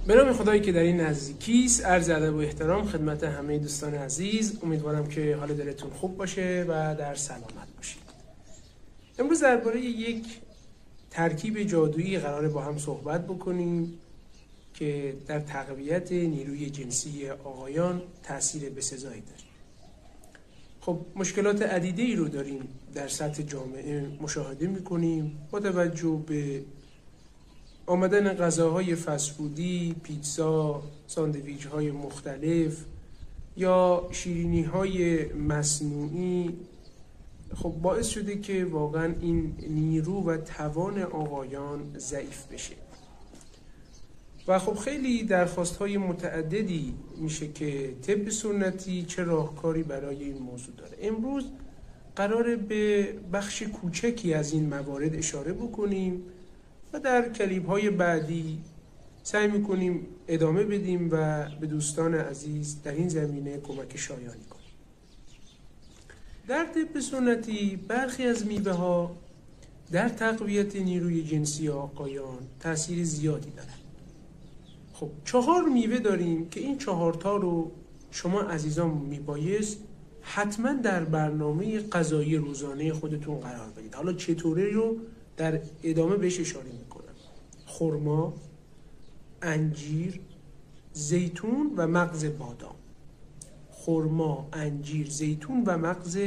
به نام خدایی که در این نزدیکی است، عرض ادب و احترام خدمت همه دوستان عزیز. امیدوارم که حال دلتون خوب باشه و در سلامت باشید. امروز درباره یک ترکیب جادویی قراره با هم صحبت بکنیم که در تقویت نیروی جنسی آقایان تأثیر بسزایی داره. خب مشکلات عدیده‌ای رو داریم در سطح جامعه مشاهده می‌کنیم با توجه به آمدن غذاهای فست‌فودی، پیتزا، ساندویچ‌های مختلف یا شیرینی‌های مصنوعی. خب باعث شده که واقعا این نیرو و توان آقایان ضعیف بشه و خب خیلی درخواست‌های متعددی میشه که طب سنتی چه راهکاری برای این موضوع داره. امروز قراره به بخش کوچکی از این موارد اشاره بکنیم و در کلیپ‌های بعدی سعی می‌کنیم ادامه بدیم و به دوستان عزیز در این زمینه کمک شایانی کنیم. در طب سنتی برخی از میوه‌ها در تقویت نیروی جنسی آقایان تأثیر زیادی دارند. خب 4 میوه داریم که این 4 تا رو شما عزیزان میبایست حتما در برنامه غذایی روزانه خودتون قرار بدید. حالا چطوری رو در ادامه بهش اشاره میکنم. خرما، انجیر، زیتون و مغز بادام. خرما، انجیر، زیتون و مغز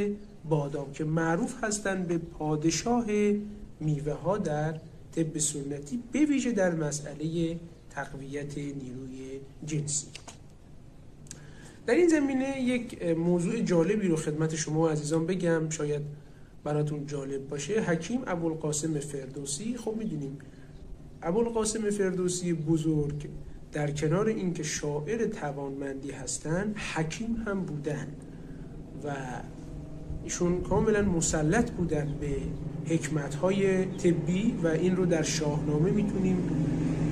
بادام که معروف هستند به پادشاه میوه ها در طب سنتی، به ویژه در مسئله تقویت نیروی جنسی. در این زمینه یک موضوع جالبی رو خدمت شما عزیزان بگم، شاید براتون جالب باشه. حکیم ابوالقاسم فردوسی، خب میدونیم ابوالقاسم فردوسی بزرگ در کنار اینکه شاعر توانمندی هستن، حکیم هم بودن و ایشون کاملا مسلط بودن به حکمت‌های طبی و این رو در شاهنامه میتونیم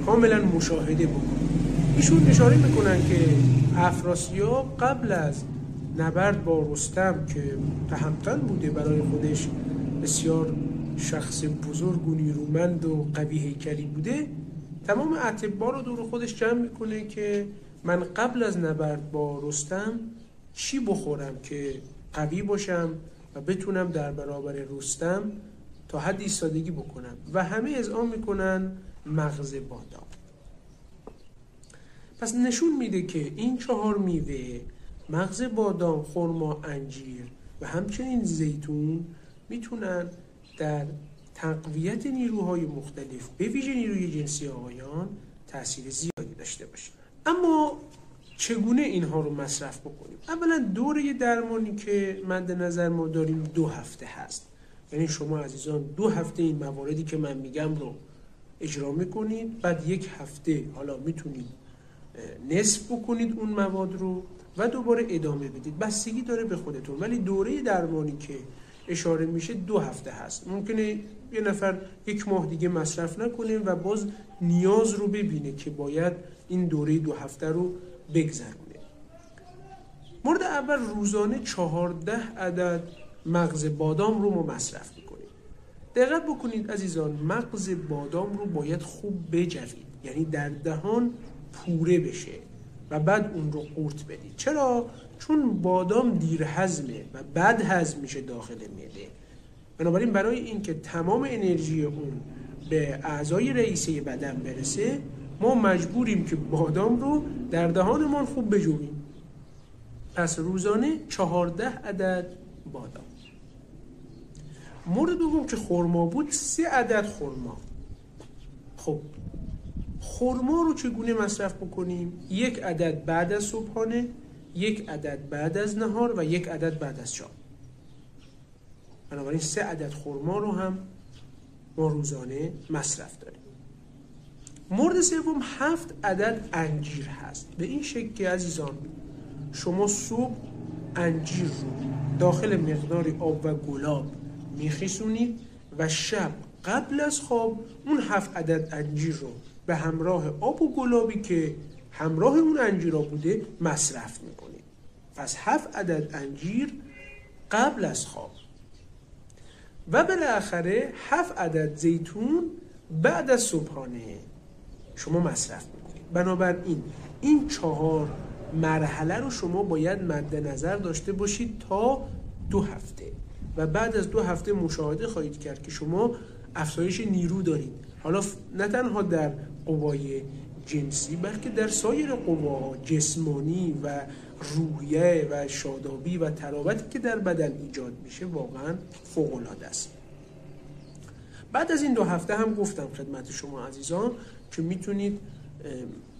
کاملا مشاهده بکنیم. ایشون اشاره میکنن که افراسیاب قبل از نبرد با رستم که تهمتن بوده، برای خودش بسیار شخص بزرگ و نیرومند و قوی هیکلی بوده، تمام اطباء رو دور خودش جمع میکنه که من قبل از نبرد با رستم چی بخورم که قوی باشم و بتونم در برابر رستم تا حد ایستادگی بکنم و همه اذعان میکنن مغز بادام. پس نشون میده که این 4 میوه، مغز بادام، خرما، انجیر و همچنین زیتون، میتونن در تقویت نیروهای مختلف به ویژه نیروی جنسی آقایان تأثیر زیادی داشته باشه. اما چگونه اینها رو مصرف بکنیم؟ اولا دوره درمانی که مد نظر ما داریم 2 هفته هست. یعنی شما عزیزان 2 هفته این مواردی که من میگم رو اجرا میکنید، بعد 1 هفته حالا میتونید نصف بکنید اون مواد رو و دوباره ادامه بدید. بستگی داره به خودتون، ولی دوره درمانی که اشاره میشه 2 هفته هست. ممکنه یه نفر 1 ماه دیگه مصرف نکنه و باز نیاز رو ببینه که باید این دوره 2 هفته رو بگذرونه. مورد اول، روزانه 14 عدد مغز بادام رو ما مصرف میکنیم. دقت بکنید عزیزان، مغز بادام رو باید خوب بجوید، یعنی در دهان پوره بشه و بعد اون رو قورت بدید. چرا؟ چون بادام دیر هضمه و بد هضم میشه داخل معده. بنابراین برای اینکه تمام انرژی اون به اعضای رئیسه بدن برسه، ما مجبوریم که بادام رو در دهانمون خوب بجویم. پس روزانه 14 عدد بادام. مورد دوم که خرما بود، 3 عدد خرما. خب خرما رو چگونه مصرف بکنیم؟ 1 عدد بعد از صبحانه، 1 عدد بعد از نهار و 1 عدد بعد از شام. بنابراین 3 عدد خرما رو هم ما روزانه مصرف داریم. مورد سوم 7 عدد انجیر هست. به این شکل که عزیزان شما صبح انجیر رو داخل مقدار آب و گلاب میخیسونید و شب قبل از خواب اون 7 عدد انجیر رو به همراه آب و گلابی که همراه اون انجیرا بوده مصرف میکنید. پس 7 عدد انجیر قبل از خواب و بالاخره 7 عدد زیتون بعد از صبحانه شما مصرف میکنید. بنابراین این 4 مرحله رو شما باید مد نظر داشته باشید تا 2 هفته و بعد از 2 هفته مشاهده خواهید کرد که شما افزایش نیرو دارید. حالا نه تنها در قوای جنسی بلکه در سایر قواها، جسمانی و روحیه و شادابی و تراوتی که در بدن ایجاد میشه واقعا فوق‌العاده است. بعد از این 2 هفته هم گفتم خدمت شما عزیزان که میتونید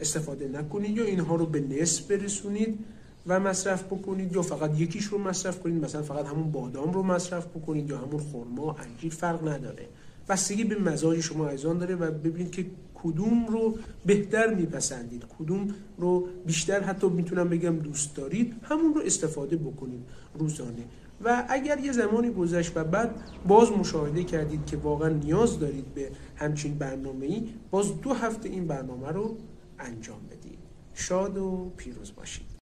استفاده نکنید یا اینها رو به نصف برسونید و مصرف بکنید یا فقط یکیش رو مصرف کنید، مثلا فقط همون بادام رو مصرف بکنید یا همون خرما، انجیر، فرق نداره. بستگی به مزاج شما عزیزان داره و ببینید که کدوم رو بهتر میپسندید، کدوم رو بیشتر حتی میتونم بگم دوست دارید، همون رو استفاده بکنید روزانه. و اگر یه زمانی گذشت و بعد باز مشاهده کردید که واقعا نیاز دارید به همچین برنامه‌ای، باز 2 هفته این برنامه رو انجام بدید. شاد و پیروز باشید.